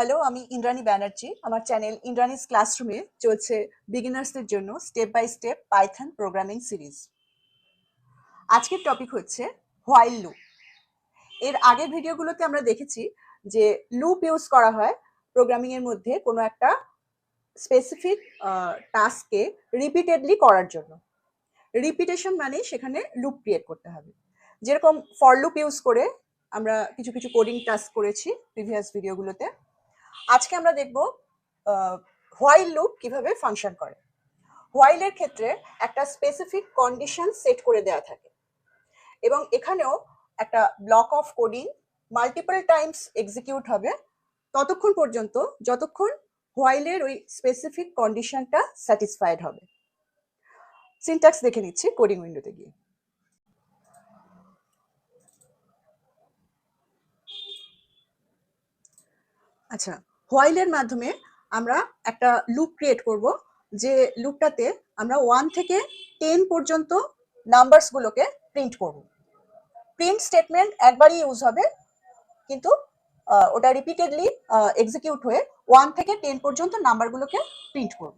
Hello, আমি ইন্দ্রাণী ব্যানার্জি। আমার channel ইন্দ্রাণীজ ক্লাসরুমে চলছে বিগিনার্সদের জন্য step by step Python programming series. আজকের টপিক হচ্ছে হোয়াইল লুপ। এর আগের ভিডিওগুলোতে আমরা দেখেছি যে লুপ ইউজ করা হয় প্রোগ্রামিং এর মধ্যে কোনো একটা স্পেসিফিক টাস্ককে রিপিটেডলি করার জন্য। রিপিটেশন মানে সেখানে লুপ ক্রিয়েট করতে হবে। যেরকম ফর লুপ ইউজ করে আমরা কিছু কিছু কোডিং টাস্ক করেছি প্রিভিয়াস ভিডিওগুলোতে। আজকে আমরা দেখব হোয়াইল লুপ কিভাবে ফাংশন করে। হোয়াইলের ক্ষেত্রে একটা স্পেসিফিক কন্ডিশন সেট করে দেওয়া থাকে এবং এখানেও একটা block of coding multiple Times execute হবে ততক্ষণ পর্যন্ত যতক্ষণ হোয়াইলের ওই স্পেসিফিক কন্ডিশনটা স্যাটিসফাইড হবে। সিনট্যাক্স দেখে নিচ্ছি কোডিং উইন্ডোতে গিয়ে। আচ্ছা, হোয়াইলের মাধ্যমে আমরা একটা লুপ ক্রিয়েট করব, যে লুপটাতে আমরা 1 থেকে 10 পর্যন্ত নাম্বারসগুলোকে প্রিন্ট করব। প্রিন্ট স্টেটমেন্ট একবারই ইউজ হবে, কিন্তু ওটা রিপিটেডলি এক্সিকিউট হয়ে 1 থেকে 10 পর্যন্ত নাম্বারগুলোকে প্রিন্ট করব।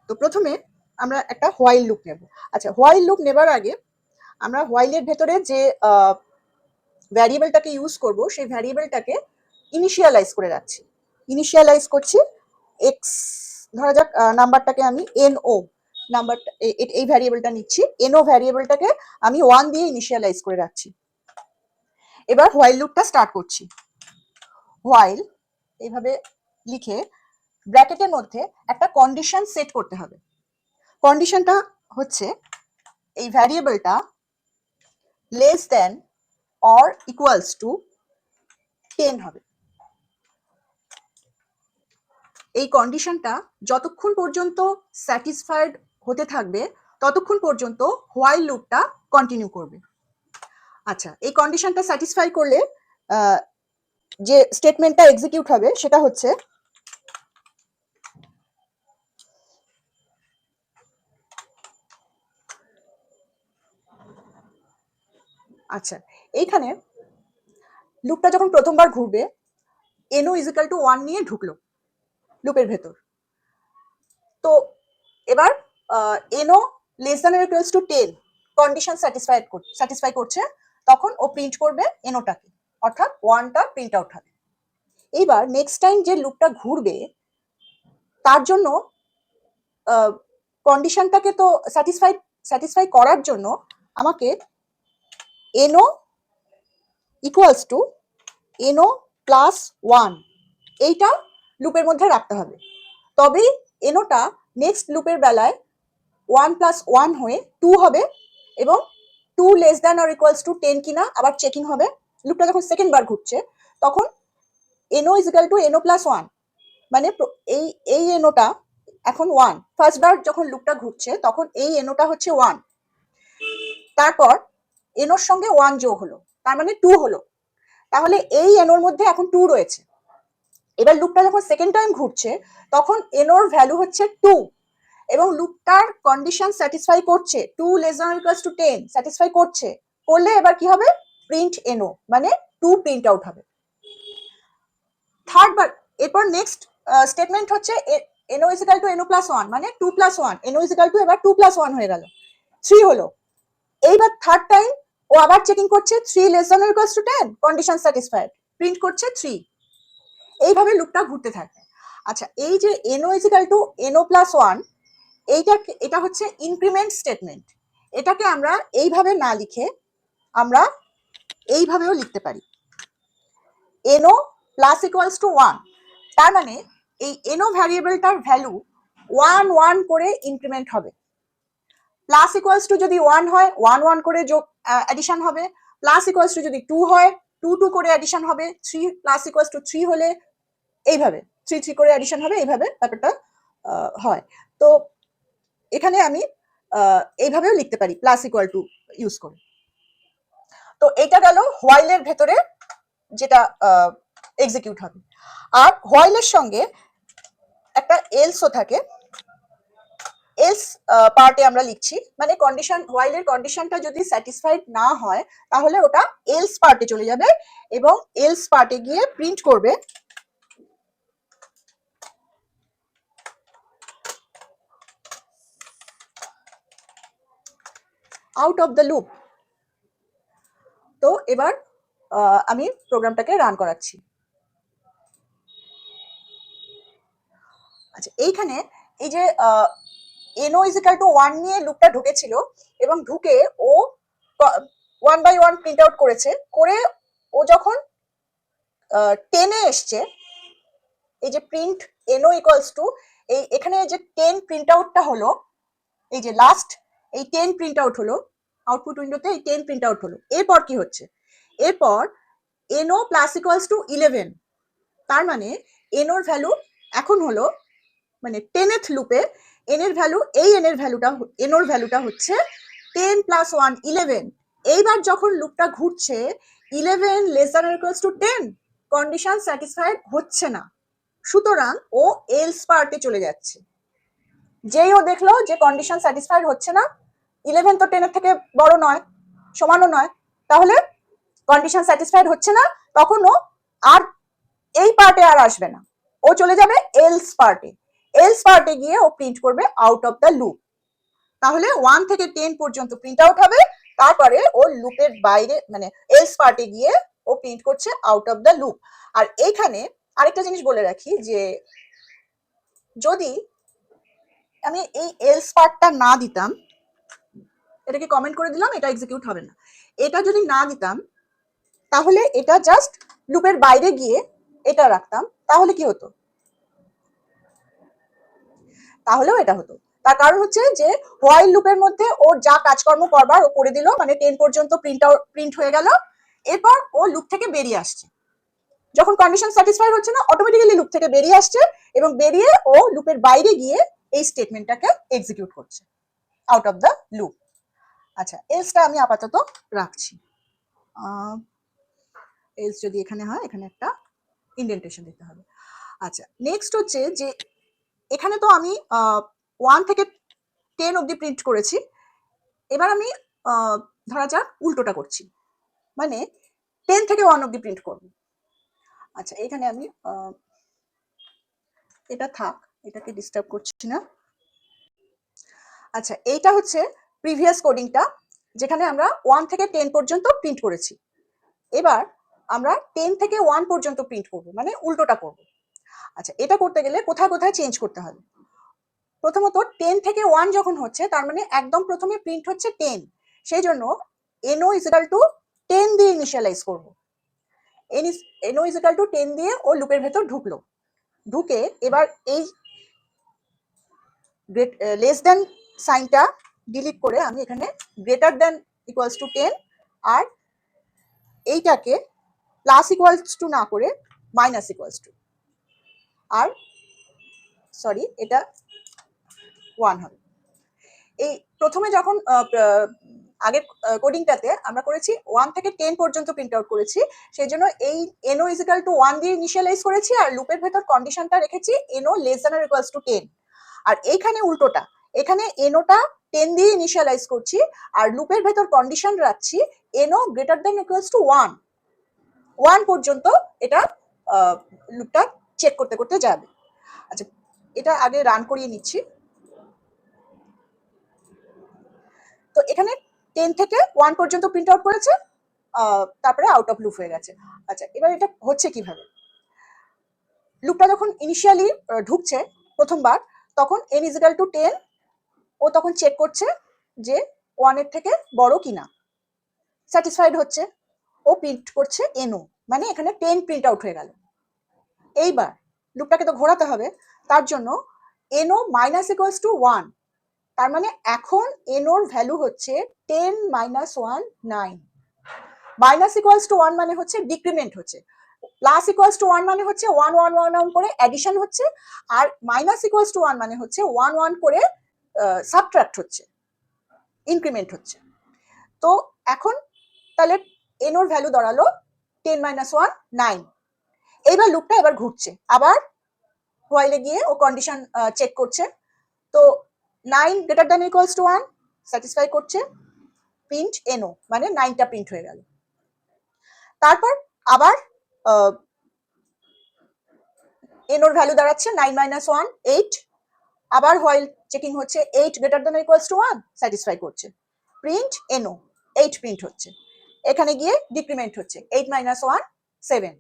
তো প্রথমে আমরা একটা হোয়াইল লুপ নেব। আচ্ছা, হোয়াইল লুপ নেবার আগে আমরা হোয়াইলের ভেতরে যে ভ্যারিয়েবলটাকে ইউজ করব সেই ভ্যারিয়েবলটাকে ইনিশিয়ালাইজ করে রাখছি। ইনিশিয়ালাইজ করছি এক্স, ধরা যাক নাম্বারটাকে আমি এনও নাম্বার, এই ভ্যারিয়েবলটা নিচ্ছি, এনও ভ্যারিয়েবলটাকে আমি 1 দিয়ে ইনিশিয়ালাইজ করে রাখছি। এবার হোয়াইল লুপটা স্টার্ট করছি। হোয়াইল এইভাবে লিখে ব্র্যাকেটের মধ্যে একটা কন্ডিশন সেট করতে হবে। কন্ডিশনটা হচ্ছে এই ভ্যারিয়েবলটা less than or equals to 10 হবে। এই কন্ডিশনটা যতক্ষণ পর্যন্ত স্যাটিসফাইড হতে থাকবে ততক্ষণ পর্যন্ত হোয়াইল লুপটা কন্টিনিউ করবে। আচ্ছা, এই কন্ডিশনটা স্যাটিসফাই করলে যে স্টেটমেন্টটা এক্সিকিউট হবে সেটা হচ্ছে আচ্ছা, এইখানে লুপটা যখন প্রথমবার ঘুরবে এনও ইজিক্যাল টু 1 নিয়ে ঢুকলো লুপের ভেতর। তো এবার NO less than or equals to 10 condition satisfy করছে, তখন ও প্রিন্ট করবে এনওটাকে, অর্থাৎ 1টা প্রিন্ট আউট হবে। এইবার নেক্সট টাইম যে লুপটা ঘুরবে তার জন্য কন্ডিশনটাকে তো স্যাটিসফাই করার জন্য আমাকে NO equals to N plus 1 এইটা লুপের মধ্যে রাখতে হবে। তবেই এনওটা নেক্সট লুপের বেলায় 1 প্লাস 1 হয়ে 2 হবে এবং 2 less than or equals to 10 কিনা আবার চেকিং হবে। লুপটা যখন সেকেন্ড বার ঘুরছে তখন N equal to N plus 1, মানে এই এনওটা এখন 1। ফার্স্ট বার যখন লুপটা ঘুরছে তখন এই এনওটা হচ্ছে 1, তারপর এনওর সঙ্গে 1 যোগ হলো, তার মানে 2 হলো। তাহলে এই এনওর মধ্যে এখন 2 রয়েছে। এবার লুপটা যখন সেকেন্ড টাইম ঘুরছে তখন এনওর ভ্যালু হচ্ছে 2 এবং লুপটার কন্ডিশন স্যাটিসফাই করছে, 2 less than or equals to 10 satisfy করলে এবার কি হবে, প্রিন্ট এনও, মানে 2 প্রিন্ট আউট হবে। থার্ড বার এরপর নেক্সট স্টেটমেন্ট হচ্ছে NO is equal to N plus 1, মানে 2 plus 1, NO is equal to এবার 2 প্লাস 1 হয়ে গেল, 3 হলো। এইবার থার্ড টাইম ও আবার চেকিং করছে 3 less than or equals to 10, condition satisfied, print করছে 3। এইভাবে লুপটা ঘুরতে থাকে। আচ্ছা, এই যে NO is equal to N plus 1, এটা হচ্ছে ইনক্রিমেন্ট স্টেটমেন্ট। এটাকে আমরা এইভাবে না লিখে আমরা এইভাবেও লিখতে পারি, এনও প্লাস ইকুয়ালস টু 1। তার মানে এই এনও ভ্যারিয়েবলটার ভ্যালু 1 1 করে ইনক্রিমেন্ট হবে। প্লাস ইকুয়ালস টু যদি 1 হয় 1 1 করে যোগ অ্যাডিশন হবে, প্লাস ইকুয়ালস টু যদি 2 হয় 2 2 করে অ্যাডিশন হবে, 3 প্লাস ইকুয়ালস টু 3 হলে এইভাবে 3 3 করে অ্যাডিশন হবে, এইভাবে ব্যাপারটা হয়। তো এখানে আমি এইভাবেও লিখতে পারি প্লাস ইকুয়াল টু ইউজ করে। তো এটা গেল হোয়াইলের ভেতরে যেটা এক্সিকিউট হবে। আর হোয়াইলের সঙ্গে একটা এলসও থাকে। এলস পার্টে আমরা লিখছি, মানে কন্ডিশন, হোয়াইলের কন্ডিশনটা যদি স্যাটিসফাইড না হয় তাহলে ওটা এলস পার্টে চলে যাবে এবং এলস পার্টে গিয়ে প্রিন্ট করবে আউট অফ দ্য লুপ। তো এবার আমি প্রোগ্রামটাকে রান করাচ্ছি। আচ্ছা, এইখানে এই যে এনও ইজ ইকাল টু 1 নিয়ে লুপটা ঢুকেছিল এবং ঢুকে ও 1 বাই 1 প্রিন্ট আউট করেছে, করে ও যখন 10 এ এসছে, এই যে প্রিন্ট এনও ইকুয়ালস টু এই এখানে যে 10 প্রিন্ট আউটটা হলো, এই যে লাস্ট এই 10 প্রিন্ট আউট হলো আউটপুট উইন্ডোতে, এই 10 প্রিন্ট আউট হলো। এরপর কি হচ্ছে, এরপর এনও প্লাস ইকুয়ালস টু 11, তার মানে এনওর ভ্যালু এখন হলো, মানে 10th লুপে এন এর ভ্যালু, এই এনওর ভ্যালুটা হচ্ছে 10 প্লাস 1 11। এইবার যখন লুপটা ঘুরছে 11 less than equals to 10, condition satisfied হচ্ছে না, সুতরাং ও এলস পার্টে চলে যাচ্ছে। যেই ও দেখলো যে কন্ডিশন স্যাটিসফাইড হচ্ছে না, 11 তো 10 এর থেকে বড় নয়, সমানও নয়, তাহলে কন্ডিশন স্যাটিসফাইড হচ্ছে না, তখন ও আর এই পার্টে আর আসবে না, ও চলে যাবে এলস পার্টে। এলস পার্টে গিয়ে ও প্রিন্ট করবে আউট অফ দ্য লুপ। তাহলে 1 থেকে 10 পর্যন্ত প্রিন্ট আউট হবে, তারপরে ও লুপের বাইরে মানে এলস পার্টে গিয়ে ও প্রিন্ট করছে আউট অফ দ্য লুপ। আর এইখানে আরেকটা জিনিস বলে রাখি, যে যদি আমি এই এলস পার্টটা না দিতাম, এটাকে কমেন্ট করে দিলাম, এটা এক্সিকিউট হবে না, এটা যদি না দিতাম তাহলে এটা জাস্ট লুপের বাইরে গিয়ে এটা রাখতাম, তাহলে কি হতো, তাহলেও এটা হতো। তার কারণ হচ্ছে যে হোয়াইল লুপের মধ্যে ওর যা কাজকর্ম করবার ও করে দিল, মানে 10 পর্যন্ত প্রিন্ট হয়ে গেল, এরপর ও লুপ থেকে বেরিয়ে আসছে, যখন কন্ডিশন স্যাটিসফাইড হচ্ছে না অটোমেটিক্যালি লুপ থেকে বেরিয়ে আসছে, এবং বেরিয়ে ও লুপের বাইরে গিয়ে এই স্টেটমেন্টটাকে এক্সিকিউট করছে আউট অফ দ্য লুপ। আচ্ছা, এলসটা আমি আপাতত রাখছি। এলস যদি এখানে হয়, এখানে একটা ইন্ডেন্টেশন দিতে হবে। আচ্ছা, নেক্সট হচ্ছে যে এখানে তো আমি 1 থেকে 10 অবধি প্রিন্ট করেছি, এবার আমি ধরা যাক উল্টোটা করছি, মানে 10 থেকে 1 অবধি প্রিন্ট করব। আচ্ছা, এখানে আমি এটা থাক, এটাকে ডিস্টার্ব করছি না। আচ্ছা, এইটা হচ্ছে প্রিভিয়াস কোডিংটা, যেখানে আমরা 1 থেকে 10 পর্যন্ত প্রিন্ট করেছি। এবার আমরা 10 থেকে 1 পর্যন্ত প্রিন্ট করব, মানে উল্টোটা করব। আচ্ছা, এটা করতে গেলে কোথায় কোথায় চেঞ্জ করতে হবে। প্রথমত 10 থেকে 1 যখন হচ্ছে, তার মানে একদম প্রথমে প্রিন্ট হচ্ছে 10, সেই জন্য এনও ইজ ইকুয়াল টু 10 দিয়ে ইনিশিয়ালাইজ করব। এনও ইজ ইকুয়াল টু 10 দিয়ে ও লুপের ভেতর ঢুকলো, ঢুকে এবার এই লেস দেন সাইনটা ডিলিট করে আমি এখানে গ্রেটার দেন ইকুয়ালস টু 10, আর এইটাকে প্লাস ইকুয়ালস টু না করে মাইনাস ইকুয়ালস টু, আর সরি এটা 1 হবে। এই প্রথমে যখন আগের কোডিংটাতে আমরা করেছি 1 থেকে 10 পর্যন্ত প্রিন্ট আউট করেছি, সেই জন্য এই এনও ইজ ইকুয়াল টু 1 দিয়ে ইনিশিয়ালাইজ করেছি, আর লুপের ভেতর কন্ডিশনটা রেখেছি NO less than or equals to 10। আর এইখানে উল্টোটা, এখানে এনওটা 10 দিয়ে ইনিশিয়ালাইজ করছি, আর লুপের ভেতর কন্ডিশন রাখছি NO greater than equals to 1 পর্যন্ত এটা লুপটা চেক করতে করতে যাবে। আচ্ছা, এটা আগে রান করিয়ে নিচ্ছি। তো এখানে 10 থেকে 1 পর্যন্ত প্রিন্ট আউট করেছে, তারপরে আউট অফ লুপ হয়ে গেছে। আচ্ছা, এবার এটা হচ্ছে কিভাবে, লুপটা যখন ইনিশিয়ালি ঢুকছে প্রথমবার, তখন n ইজ ইকুয়াল টু 10, ও তখন চেক করছে যে 1 এর থেকে বড় কিনা, স্যাটিসফাইড হচ্ছে, ও প্রিন্ট করছে এনও, মানে এখানে 10 প্রিন্ট আউট হয়ে গেল। এইবার লুপটাকে তো ঘোরাতে হবে, তার জন্য এনও মাইনাস ইকুয়ালস টু 1, তার মানে এখন এনওর ভ্যালু হচ্ছে 10 মাইনাস 1 9, মাইনাস ইকুয়ালস টু 1 মানে হচ্ছে ডিক্রিমেন্ট হচ্ছে, প্লাস ইকুয়ালস টু 1 মানে হচ্ছে 1 1 1 1 করে অ্যাডিশন হচ্ছে, আর মাইনাস ইকুয়ালস টু 1 মানে হচ্ছে 1 1 করে সাবট্রাক্ট হচ্ছে, ইনক্রিমেন্ট হচ্ছে। তো এখন তাহলে এনওর ভ্যালু দাঁড়ালো 10 মাইনাস 1 9। এইবার লুপটা এবার ঘুরছে, আবার হোয়াইলে গিয়ে ও কন্ডিশন চেক করছে, তো 9 greater than equals to 1 satisfy করছে, প্রিন্ট এনও, মানে 9টা প্রিন্ট হয়ে গেল। তারপর আবার এনওর ভ্যালু দাঁড়াচ্ছে 9 মাইনাস 1 8, আবার হোয়াইল চেকিং হচ্ছে 8 greater than equals to 1 satisfy করছে, প্রিন্ট এনও 8 প্রিন্ট হচ্ছে, এখানে গিয়ে ডিক্রিমেন্ট হচ্ছে 8 - 1 7,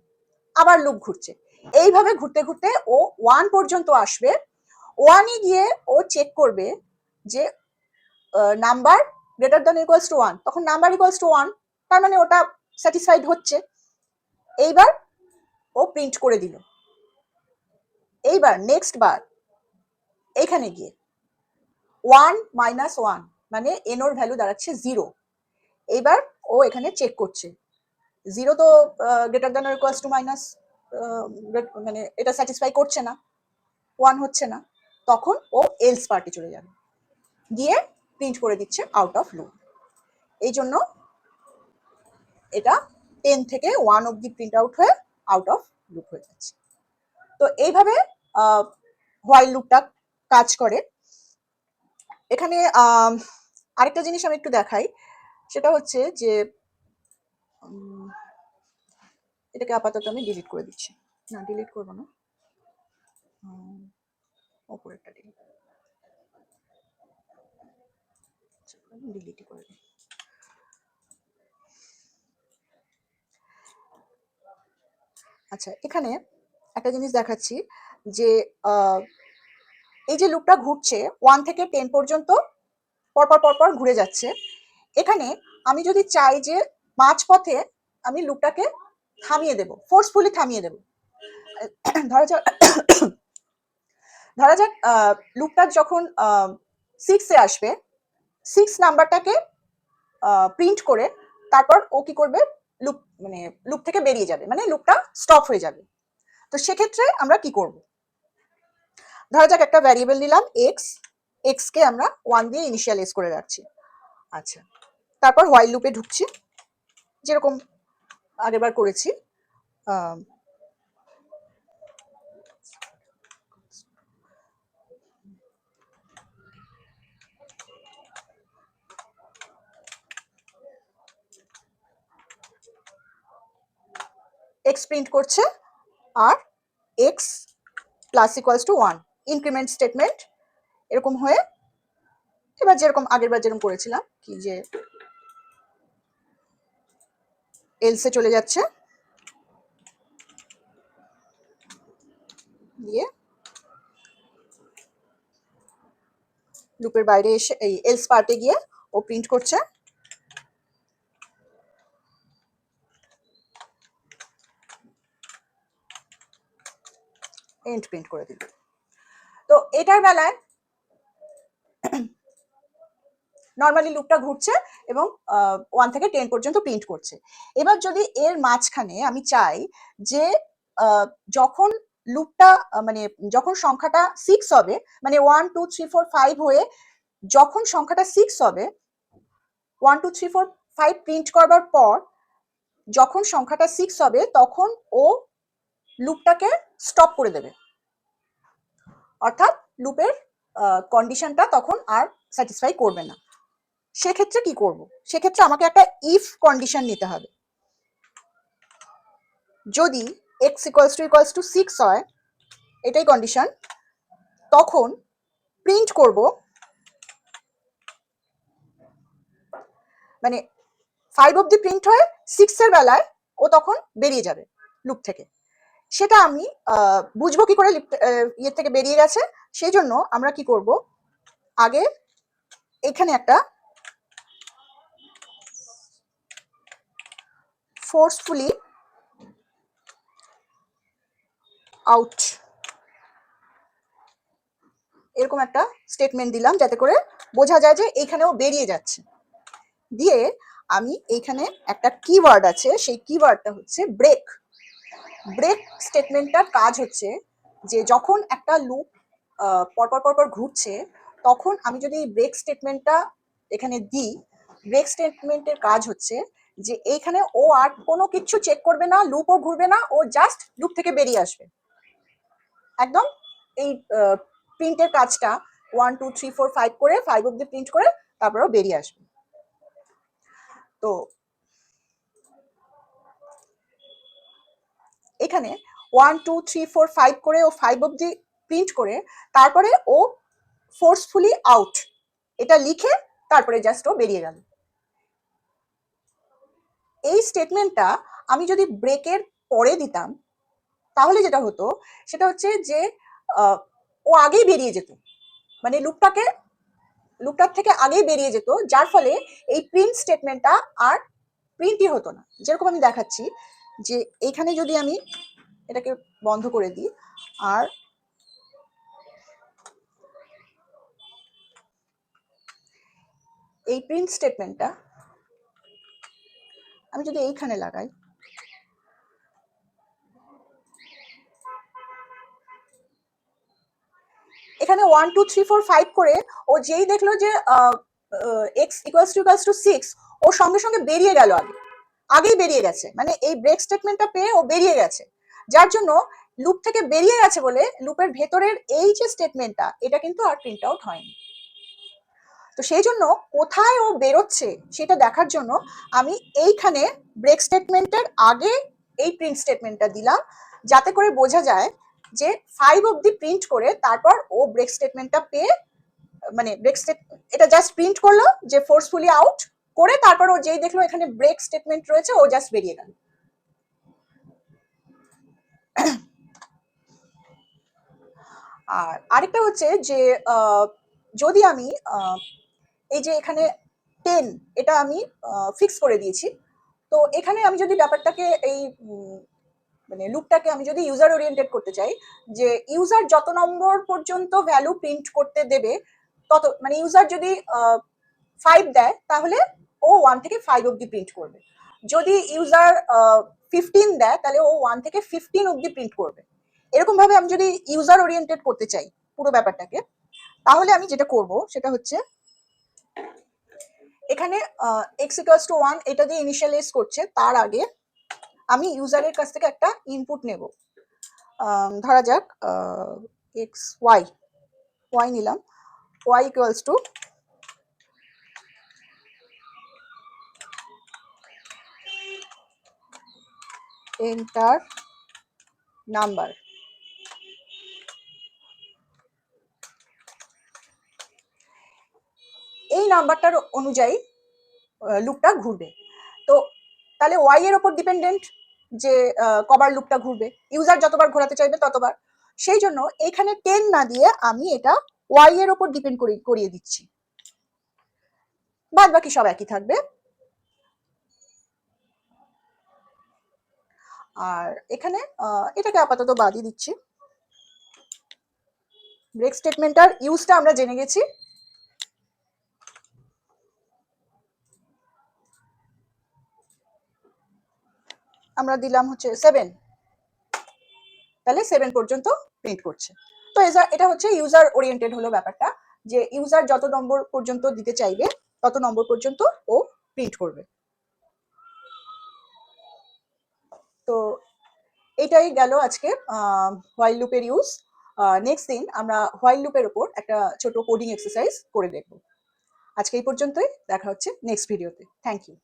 আবার লুপ ঘুরছে। এইভাবে ঘুরতে ঘুরতে ও 1 পর্যন্ত আসবে। 1 এ গিয়ে ও চেক করবে যে number greater than equals to 1, তখন নাম্বার ইকুয়ালস টু 1, তার মানে ওটা স্যাটিসফাইড হচ্ছে। এইবার ও প্রিন্ট করে দিল। এইবার নেক্সট বার এখানে গিয়ে 1 - 1 মানে এনোর ভ্যালু দাঁড়াচ্ছে 0। এইবার ও এখানে চেক করছে 0 তো greater than equals to minus, মানে এটা স্যাটিসফাই করছে না, 1 হচ্ছে না, তখন ও এলস পার্টে চলে যাবে, গিয়ে প্রিন্ট করে দিচ্ছে আউট অফ লুপ। এই জন্য এটা 10 থেকে 1 অবধি প্রিন্ট আউট হয়ে আউট অফ লুপ হয়ে যাচ্ছে। তো এইভাবে হোয়াইল লুপটা কাজ করে। এখানে আরেকটা জিনিস আমি একটু দেখাই, সেটা হচ্ছে যে এটাকে আপাতত আমি ডিলিট করে দিচ্ছি। না, ডিলিট করবো না, ওপরেরটা ডিলিট করে দিই। আচ্ছা, এখানে একটা জিনিস দেখাচ্ছি যে এই যে লুপটা ঘুরছে 1 থেকে 10 পর্যন্ত পরপর পরপর ঘুরে যাচ্ছে। এখানে আমি যদি চাই যে মাঝপথে আমি লুপটাকে থামিয়ে দেব, ফোর্সফুলি থামিয়ে দেব, ধরা যাক লুপটা যখন 6 এ আসবে, 6 নাম্বারটাকে প্রিন্ট করে তারপর ও কি করবে, লুপ মানে লুপ থেকে বেরিয়ে যাবে, মানে লুপটা স্টপ হয়ে যাবে। তো সেক্ষেত্রে আমরা কি করব, ধরা যাক একটা ভ্যারিয়েবল নিলাম x কে আমরা 1 দিয়ে ইনিশিয়ালাইজ করে রাখছি। আচ্ছা, তারপর হোয়াইল লুপে ঢুকছি, যেরকম আগেরবার করেছি। x প্রিন্ট করছে আর x plus equals two 1, increment statement এরকম হয়ে এবার যেরকম আগেরবার যেরকম করেছিলাম কি যে এলসে চলে যাচ্ছে, দিয়ে লুপের বাইরে এসে এই এলস পার্টে গিয়ে ও প্রিন্ট করছে এন্ড প্রিন্ট করে দিল। তো এটার বেলায় নর্মালি লুপটা ঘুরছে এবং 1 থেকে 10 পর্যন্ত প্রিন্ট করছে। এবার যদি এর মাঝখানে আমি চাই যে যখন লুপটা মানে যখন সংখ্যাটা 6 হবে, মানে 1 2 3 4 5 হয়ে যখন সংখ্যাটা 6 হবে, 1 2 3 4 5 প্রিন্ট করবার পর যখন সংখ্যাটা 6 হবে তখন ও লুপটাকে স্টপ করে দেবে, অর্থাৎ লুপের কন্ডিশনটা তখন আর স্যাটিসফাই করবে না। সেক্ষেত্রে কি করব, সেক্ষেত্রে আমাকে একটা ইফ কন্ডিশন নিতে হবে। যদি x ইকুয়ালস টু 6 হয়, এটাই কন্ডিশন, তখন প্রিন্ট করব, মানে 5 অবধি প্রিন্ট হয়ে 6 এর বেলায় ও তখন বেরিয়ে যাবে লুপ থেকে। সেটা আমি বুঝবো কি করে ইয়ে থেকে বেরিয়ে গেছে, সেই জন্য আমরা কি করব, আগে এখানে একটা ফোর্সফুলি আউট এরকম একটা স্টেটমেন্ট দিলাম, যাতে করে বোঝা যায় যে এইখানেও বেরিয়ে যাচ্ছে। দিয়ে আমি এইখানে একটা কিওয়ার্ড আছে, সেই কিওয়ার্ডটা হচ্ছে ব্রেক। ব্রেক স্টেটমেন্টটার কাজ হচ্ছে যে যখন একটা লুপ পরপর পরপর ঘুরছে, তখন আমি যদি ব্রেক স্টেটমেন্টটা এখানে দিই, ব্রেক স্টেটমেন্টের কাজ হচ্ছে যে এইখানে ও আর কোনো কিছু চেক করবে না, লুপও ঘুরবে না, ও জাস্ট লুপ থেকে বেরিয়ে আসবে একদম। এই প্রিন্টের কাজটা 1 2 3 4 5 করে 5 অব্দি প্রিন্ট করে তারপরেও বেরিয়ে আসবে। তো এখানে 1 2 3 4 5 করে ও 5 অব্দি প্রিন্ট করে তারপরে ও ফোর্সফুলি আউট এটা লিখে তারপরে জাস্ট ও বেরিয়ে গেল। এই স্টেটমেন্টটা আমি যদি ব্রেকের পরে দিতাম তাহলে যেটা হতো সেটা হচ্ছে যে ও আগেই বেরিয়ে যেত, মানে লুপটার থেকে আগেই বেরিয়ে যেত, যার ফলে এই প্রিন্ট স্টেটমেন্টটা আর প্রিন্টই হতো না। যেরকম আমি দেখাচ্ছি যে এইখানে যদি আমি এটাকে বন্ধ করে দিই আর এই প্রিন্ট স্টেটমেন্টটা আমি যদি এইখানে লাগাই, এখানে 1 2 3 4 5 করে ও যেই দেখলো যে এক্স ইকুয়ালস টু 6, ও সঙ্গে সঙ্গে বেরিয়ে গেল, আগেই বেরিয়ে গেছে, মানে এই ব্রেক স্টেটমেন্টটা পেয়ে ও বেরিয়ে গেছে। যার জন্য লুপ থেকে বেরিয়ে গেছে বলে লুপের ভেতরের এই যে স্টেটমেন্টটা এটা কিন্তু আর প্রিন্ট আউট হয়নি। তো সেই জন্য কোথায় ও বেরোচ্ছে সেটা দেখার জন্য আমি এইখানে ব্রেক স্টেটমেন্টের আগে এই প্রিন্ট স্টেটমেন্টটা দিলাম, যাতে করে বোঝা যায় যে 5 অবধি প্রিন্ট করে তারপর ও ব্রেক স্টেটমেন্টটা পেয়ে, মানে ব্রেক স্টেট এটা জাস্ট প্রিন্ট করলো যে ফোর্সফুলি আউট করে, তারপর ও যেই দেখলো এখানে ব্রেক স্টেটমেন্ট রয়েছে ও জাস্ট বেরিয়ে গেল। আর আরেকটা হচ্ছে যে যদি আমি এই যে এখানে 10 এটা আমি ফিক্স করে দিয়েছি, তো এখানে আমি যদি ব্যাপারটাকে এই মানে লুপটাকে আমি যদি ইউজার ওরিয়েন্টেড করতে চাই, যে ইউজার যত নম্বর পর্যন্ত ভ্যালু প্রিন্ট করতে দেবে তত, মানে ইউজার যদি 5 দেয় তাহলে ও 1 থেকে 5 অবধি প্রিন্ট করবে, যদি ইউজার 15 দেয় তাহলে ও 1 থেকে 15 অবধি প্রিন্ট করবে। এরকম ভাবে আমি যদি ইউজার ওরিয়েন্টেড করতে চাই পুরো ব্যাপারটাকে, তাহলে আমি যেটা করব সেটা হচ্ছে এখানে এক্স ইকুয়ালস টু 1 এটা দিয়ে ইনিশিয়ালাইজ করছে, তার আগে আমি ইউজারের কাছ থেকে একটা ইনপুট নেব, ধরা যাক এক্স ওয়াই নিলাম, Y equals to enter number. এই নাম্বারটার অনুযায়ী লুপটা ঘুরবে। তো তাহলে ওয়াই এর ওপর ডিপেন্ডেন্ট যে কবার লুপটা ঘুরবে, ইউজার যতবার ঘোরাতে চাইবে ততবার। সেই জন্য এখানে 10 না দিয়ে আমি এটা ওয়াই এর ওপর ডিপেন্ড করিয়ে দিচ্ছি, বাদ বাকি সব একই থাকবে। আর এখানে এটাকে আপাতত বাদই দিচ্ছি। ব্রেক স্টেটমেন্টটার ইউজটা আমরা জেনে গেছি। আমরা দিলাম হচ্ছে 7, তাহলে 7 পর্যন্ত প্রিন্ট করছে। তো এটা হচ্ছে ইউজার ওরিয়েন্টেড হলো ব্যাপারটা, যে ইউজার যত নম্বর পর্যন্ত দিতে চাইবে তত নম্বর পর্যন্ত ও প্রিন্ট করবে। তো এটাই গেল আজকে হোয়াইল লুপের ইউজ। নেক্সট দিন আমরা হোয়াইল লুপের উপর একটা ছোট কোডিং এক্সারসাইজ করে দেখব। আজকে এই পর্যন্তই, দেখা হচ্ছে নেক্সট ভিডিওতে। Thank you.